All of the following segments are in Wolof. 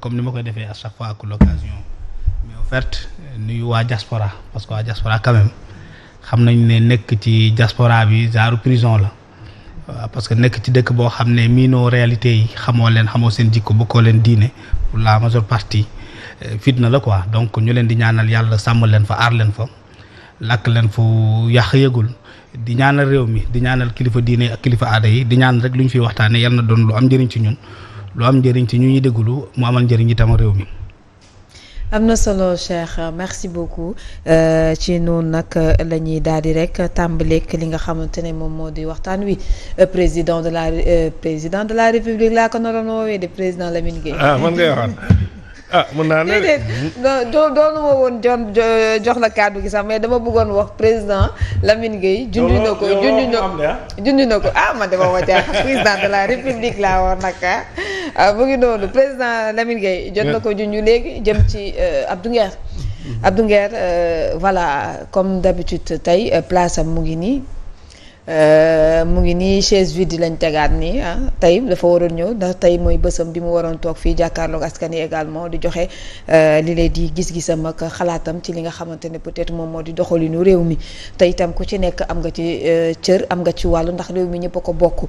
comme ni ma koy defee à chaque fois que l'occasion mais en fait nuyu waa diaspora parce que waa diaspora quand même xam nañ ne nekk ci diaspora bi genre prison la parce que nekk ci dëkk boo xam ne miinoo réalité yi xamoo seen jikko bokkoo leen diine pour la majeure partie fitna la quoi donc ñu leen di ñaanal yàlla sàmm leen fa aar leen fa làkk leen fu yàq yëgul di ñaanal réew mi di ñaanal kilifa diine ak kilifa aada yi di ñaan rek lu ñu fi waxtaanee yal na doon lu am njëriñ ci ñun lu am njëriñ ci ñu ñuy déglu mu amal njëriñ itam réew mi. am na solo Cheikh merci beaucoup ci noonu nag la ñuy daal di rek tàmbaleek li nga xamante ne moom moo di waxtaan wi président de la république laa ko naroon woowee de président Lamine Gueye. man ngay waxoon. Mën naa ne doonu ma woon jox la kàddu gi sax mais dama bëggoon wax président Lamine Gueye junj na ko man dama wacaa président de la république laa war nag mu ngi noonu président Lamine Gueye jot na ko junj léegi jëm ci Abdou Nguer voilà comme d'habitude tey place am mu ngi nii chaise vide lañ tegaat nii tey dafa waroon ñëw ndax tey mooy bësam bi mu waroon toog fii jàkkaarloog askan yi également di joxe li lay di gis-gisam ak xalaatam ci li nga xamante ne peut-être moom moo di doxalinu réew mi te itam ku ci nekk am nga ci cër am nga ci wàllu ndax réew mi ñëpp a ko bokk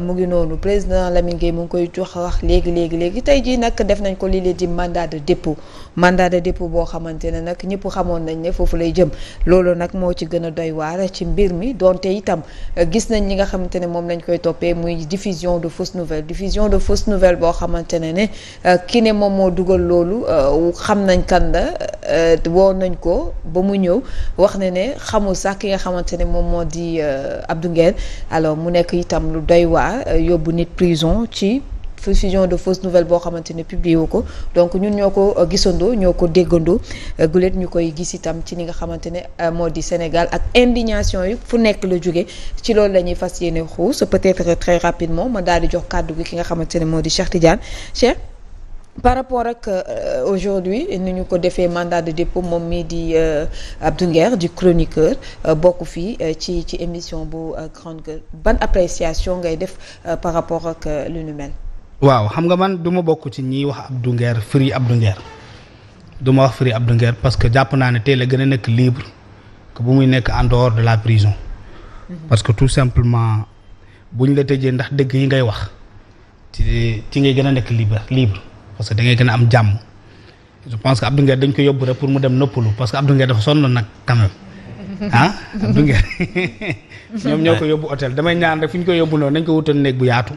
mu ngi noonu président Lamine Gueye mu ngi koy jox wax léegi tey jii nag def nañ ko li lay di mandat de dépôt boo xamante ne nag ñëpp xamoon nañ ne foofu lay jëm loolu nag moo ci gën a doy waar ci mbir mi donte itam gis nañ li nga xamante ne moom lañ koy toppee muy diffusion de fausses nouvelles boo xamante ne ki ne moom moo dugal loolu xam nañ kan la woo nañ ko ba mu ñëw wax ne xamul sax ki nga xamante ne moom moo di Abdou Nguer alors mu nekk itam lu doy waar yóbbu nit prison ci diffusion de fausses nouvelles boo xamante ne publié wu ko donc ñun ñoo ko gisandoo ñoo ko déggandoo gulet ñu koy gis itam ci li nga xamante ne moo di Sénégal ak indignation yi fu nekk la jóge ci loolu la ñuy fas yéene xuus peut-être très rapidement ma daal di jox kàddu gi ki nga xamante ne moo di Cheikh Tidiane Cheikh par rapport ak aujourd'hui ni ñu ko defee mandat de dépôt moom mii di Abdou Nguer di chroniqueur bokk fii ci émission bu Grande Gueule ban appréciation ngay def par rapport ak lu nu mel. waaw xam nga man du ma bokk ci ñiy wax Abdou Nguer Free Abdou Nguer du ma wax Free Abdou Nguer parce que jàpp naa ne tey la gën a nekk libre que bu muy nekk en dehors de la prison. parce que tout simplement buñ la tëjee ndax dëgg yi ngay wax ci ngay gën a nekk libre parce que da ngay gën a am jàmm je pense que Abdou Nguer dañ ko yóbbu rek pour mu dem noppalu parce que Abdou Nguer dafa sonn nag quand même Abdou Nguer ñoom ñoo ko yóbbu hôtel damay ñaan rek fu ñu ko yóbbu noonu nañ ko wutal néeg bu yaatu.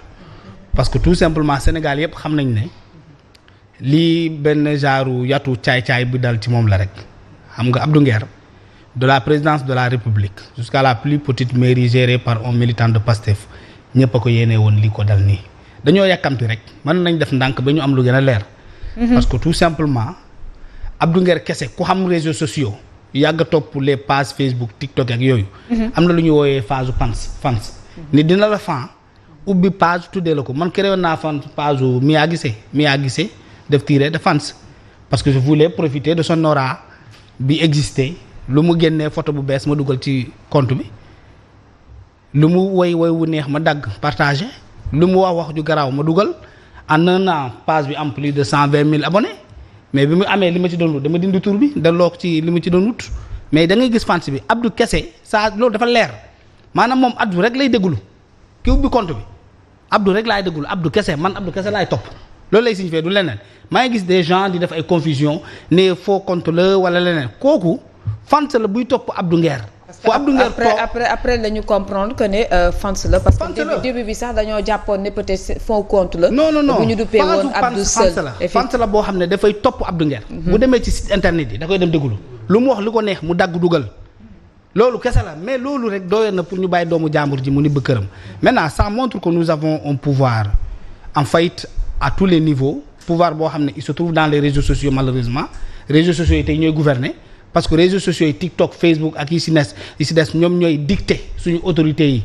parce que tout simplement Sénégal yëpp xam nañ ne lii benn genre yatu caay-caay bi dal ci moom la rek xam nga Abdou Nguer de la présidence de la République jusqu'à la plus petite mairie gérée par un militant de Pastef ñëpp a ko yéenee woon lii ko dal nii dañoo yàkkamti rek mën nañ def ndànk ba ñu am lu gën a leer. parce que tout simplement Abdou Nguer kese ku xam réseaux sociaux yàgg a topp les pages Facebook TikTok ak yooyu. am na lu ñuy wooyee phase fans ni dina la fan. ubbi page tuddee la ko man créé woon naa fan page Mia Guissé def tiré de fans parce que je voulais profiter de son aura bi existé lu mu génnee photo bu bees ma dugal ci compte bi lu mu woy wu neex ma dagg partagé lu mu wax ju garaaw ma dugal en un an page bi am plus de 120 000 abonnés mais bi mu amee li ma ci doon wut dama dindi tur bi delloo ko ci li ma ci doon wut mais da ngay gis fans bi Abdou kese saa loolu dafa leer maanaam moom Abdou rek lay déglu ki ubbi compte bi Abdou rek laay déglu Abdou kese laay topp loolu lay signifier du leneen maa ngi gis des gens di def ay confusion ne faux compte la wala leneen kooku fans la buy topp Abdou Nguer. fu Abdou Nguer après la ñu comprendre que ne fans la. parce que début bi sax dañoo jàppoon ne peut-être faux compte la. non bu ñu duppee woon Abdou seul fans la boo xam ne dafay topp Abdou Nguer. bu demee ci site internet yi da koy dem déglu lu mu wax li ko neex mu dagg dugal. loolu kese la mais loolu rek doyoon na pour ñu bàyyi doomu jàmbur ji mu ni ba këram maintenant ça montre que nous avons un pouvoir en faillite à tous les niveaux pouvoir boo xam ne il se trouve dans les réseaux sociaux malheureusement réseaux sociaux yi tey ñooy gouverner parce que réseaux sociaux yi TikTok Facebook ak yi si des ñoom ñooy dicter suñu autorités yi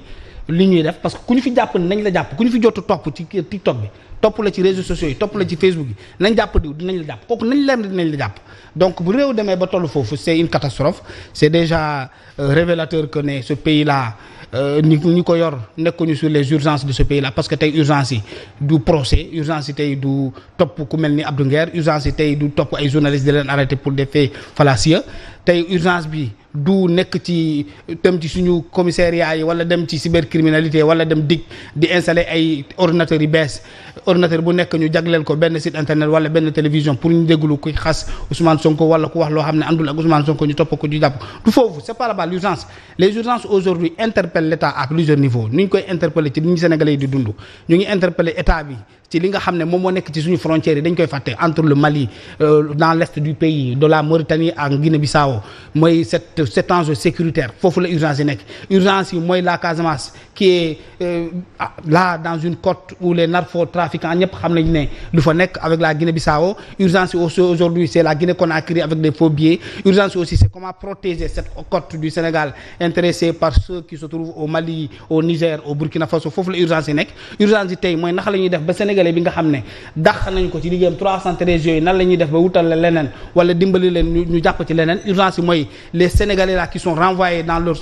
li ñuy def parce que ku ñu fi jàpp nañ la jàpp ku ñu fi jotu topp ci TikTok bi topp la ci réseaux sociaux yi topp la ci Facebook yi nañ jàpp diw dinañ la jàpp kooku nañ leen dinañ la jàpp donc bu réew demee ba tollu foofu c'est une catastrophe c'est déjà révélateur que ne ce pays là ñi ko yor nekkuñu sur les urgences de ce pays là parce que tey urgence yi du procès urgence yi tey du topp ku mel ni Abdou Nguer urgence yi tey du topp ay journalistes di leen arrêter pour des faits fallacieux tey urgence bi du nekk ci dem ci suñu commissariat yi wala dem ci cybercriminalité wala dem di installer ay ordinateurs yu bees ordinateur bu nekk ñu jagleel ko benn site internet wala benn télévision pour ñu déglu kuy xas Ousmane Sonko wala ku wax loo xam ne àndul ak Ousmane Sonko ñu topp ko ñu jàpp du foofu c'est pas là-bas l'urgence les urgences aujourd'hui interpellent l'État à plusieurs niveaux ni ñu koy interpeller ci li ñu Sénégalais yi di dund ñu ngi interpeller État bi ci li nga xam ne moom moo nekk ci suñu frontières yi dañ koy fàtte entre le Mali dans l'est du pays de la Mauritanie ak Guinée-Bissau mooy cet enjeu sécuritaire foofu la urgence yi nekk urgence yi mooy la Casamance qui est là dans une côte où les narcotrafiquants ñëpp xam nañ ne lu fa nekk avec la Guinée-Bissau urgence yi aussi aujourd'hui c'est la Guinée-Conakry avec des faux billets urgence yi aussi c'est comment protéger cette côte du Sénégal intéressée par ceux qui se trouvent au Mali au Niger au Burkina Faso foofu la urgence yi nekk urgence yi tey mooy naka la ñuy def ba Sénégalais bi nga xam ne dàq nañ ko ci liggéeyam 313 yooyu nan la ñuy def ba wutal la leneen wala dimbali leen ñu jàpp ci leneen urgence yi mooy les Sénégalais là qui sont renvoyés dans leur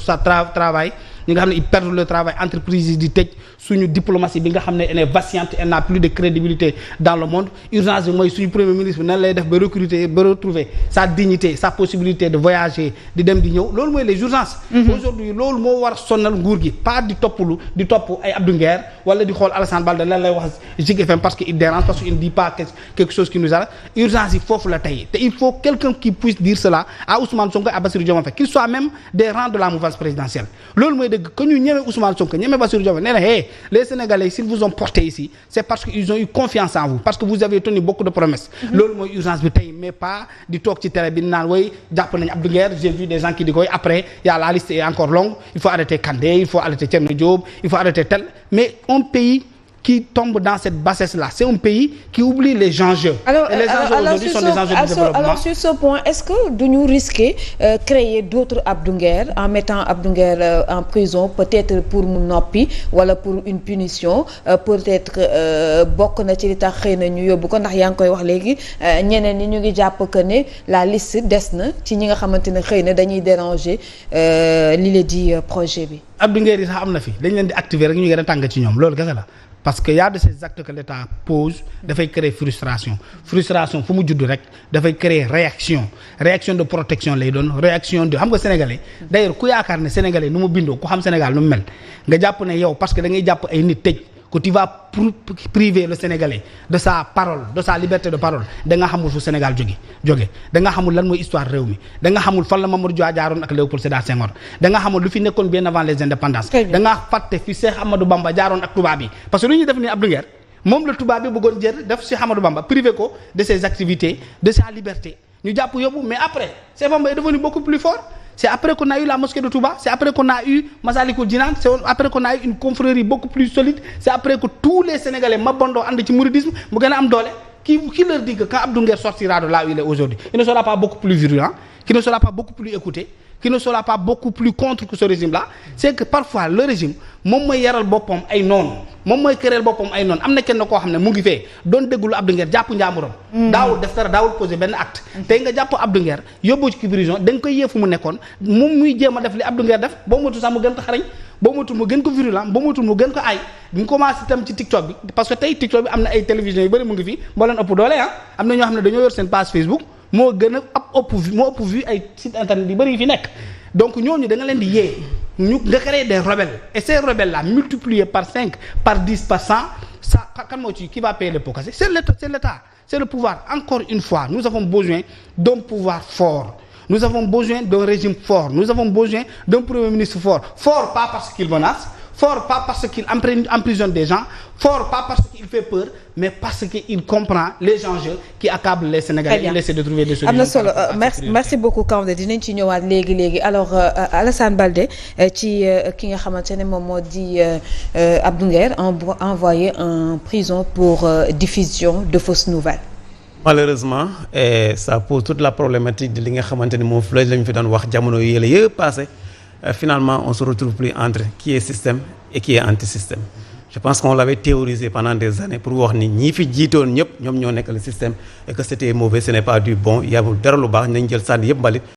travail ñi nga xam ne ils perdent le travail entreprise yi di tëj suñu diplomatie bi nga xam ne elle est vacillante elle n'a plus de crédibilité dans le monde urgence bi mooy suñu premier ministre bi nan lay def ba recruter ba retrouver sa dignité sa possibilité de voyager di dem di ñëw loolu mooy les urgences aujourd'hui loolu moo war sonnal nguur gi pas di topp ay Abdou Nguer wala di xool Alassane Balde lan lay wax Zik FM parce que il dérange parce que il ne dit pas quelque chose qui nous arrête urgence yi foofu la tey te il faut quelqu'un qui puisse dire cela à Ousmane Sonko et à Bassirou Diomaye Faye qu'il soit même des rangs de la mouvance présidentielle loolu mooy que ñu ñeme Ousmane Sonko ñeme Bassirou Diomaye nee na hey les Sénégalais s'ils vous ont porté ici c'est parce que ils ont eu confiance en vous parce que vous avez tenu beaucoup de promesses loolu mooy urgence bi tey mais pas di toog ci télé bi naan way jàpp nañu Abdou Nguer j'ai vu des gens qui di koy après y a la liste est encore longue il faut arrêter Kandé il faut arrêter Thierno Diop il faut arrêter tel mais un pays qui tombe dans cette bassesse-là. C'est un pays qui oublie les enjeux. Alors, et les enjeux aujourd'hui sont des enjeux de développement. Alors sur ce point, est-ce que nous risquer créer d'autres Abdou Nguer en mettant Abdou Nguer en prison peut-être pour mu noppi wala pour une punition peut-être bokk na ci li tax xëy na ñu yóbbu ko ndax yaa ngi koy wax léegi ñeneen ñi ñu ngi jàpp que ne la liste des na ci ñi nga xamante ne xëy na dañuy déranger li la di projet bi. Abdou Nguer yi sax am na fi dañ leen di activer rek ñu gën a tàng ci ñoom loolu kese la. parce que y a de ces actes que l'État pose dafay créer frustration fu mu judd rek dafay créer réaction de protection lay doon réaction de xam nga sénégalais d'ailleurs ku yaakaar ne sénégalais nu mu bindoo ku xam Sénégal nu mu mel nga jàpp ne yow parce que da ngay jàpp ay nit tëj que tu vas priver le Sénégalais de sa parole de sa liberté de parole da nga xamul fu Sénégal jóge da nga xamul lan mooy histoire réew mi da nga xamul fan la Mamadou Dia jaaroon ak Léopold Sédar Senghor da nga xamul lu fi nekkoon bien avant les indépendances da nga fàtte fi Cheikh Amadou Bamba jaaroon ak tubaab yi parce que lu ñuy def ni Abdou Nguer moom la tubaab bi bëggoon jël def Cheikh Amadou Bamba privé ko de ses activités de sa liberté ñu jàpp yóbbu mais après Cheikh Bamba est devenu beaucoup plus fort. C'est après qu'on a eu la mosquée de Touba, c'est après qu'on a eu Massalikul Jinaan, c'est après qu'on a eu une confrérie beaucoup plus solide, c'est après que tous les Sénégalais mabandoo ànd ci mouridisme mu gën a am doole qui leur dit que quand Abdou Nguer sortira de là où il est aujourd'hui, il ne sera pas beaucoup plus virulent, qu'il ne sera pas beaucoup plus écouté, qu'il ne sera pas beaucoup plus contre que ce régime-là. C'est que parfois le régime moom mooy yaral boppam ay noonu moom mooy këreel boppam ay noonu am na kenn koo xam ne mu ngi fee doon déggulu Abdou Nguer jàpp njaamuram daawul def dara daawul posé benn acte tey nga jàpp Abdou Nguer yóbbu ci prison da nga koy yee fu mu nekkoon moom muy jéem a def li Abdou Nguer def boo moytu sax mu gën ko xarañ boo moytu mu gën ko virulent boo moytu mu gën ko aay ñu commencé itam ci TikTok bi parce que tey TikTok bi am na ay télévisions yu bëri mu ngi fi moo leen ëpp doole am na ñoo xam ne dañoo yor seen page Facebook moo gën a ëpp vu ay site internet yu bëri yi fi nekk donc ñooñu da nga leen di yee ñu nga créer des rebelles et ces rebelles là multipliés par 5 par 10 par 100 ça kan moo ci qui va payer les pots cassés c'est l'État c'est le pouvoir encore une fois nous avons besoin d'un pouvoir fort nous avons besoin d'un régime fort nous avons besoin d'un premier ministre fort pas parce qu'il menace fort pas parce qu'il emprisonne des gens fort pas parce qu'il fait peur mais parce qu'il comprend les enjeux qui accablent les Sénégalais il essaie de trouver des solutions. am na solo merci beaucoup Kandé dinañ ci ñëwaat léegi alors Alassane Balde ci ki nga xamante ne moom moo di Abdou Nguer envoyé en prison pour diffusion de fausses nouvelles. Malheureusement ça pose toute la problématique de li nga xamante ne moom lañ fi doon wax jamono yële yëpp passé finalement on se retrouve plus entre qui est système et qui est anti-système. je pense qu'on l'avait théorisé pendant des années pour wax ni ñii fi jiitoon ñëpp ñoom ñoo nekk le système et que c'était mauvais ce n'est pas du bon yamul dara lu baax nañ jël sànni yëpp mbalit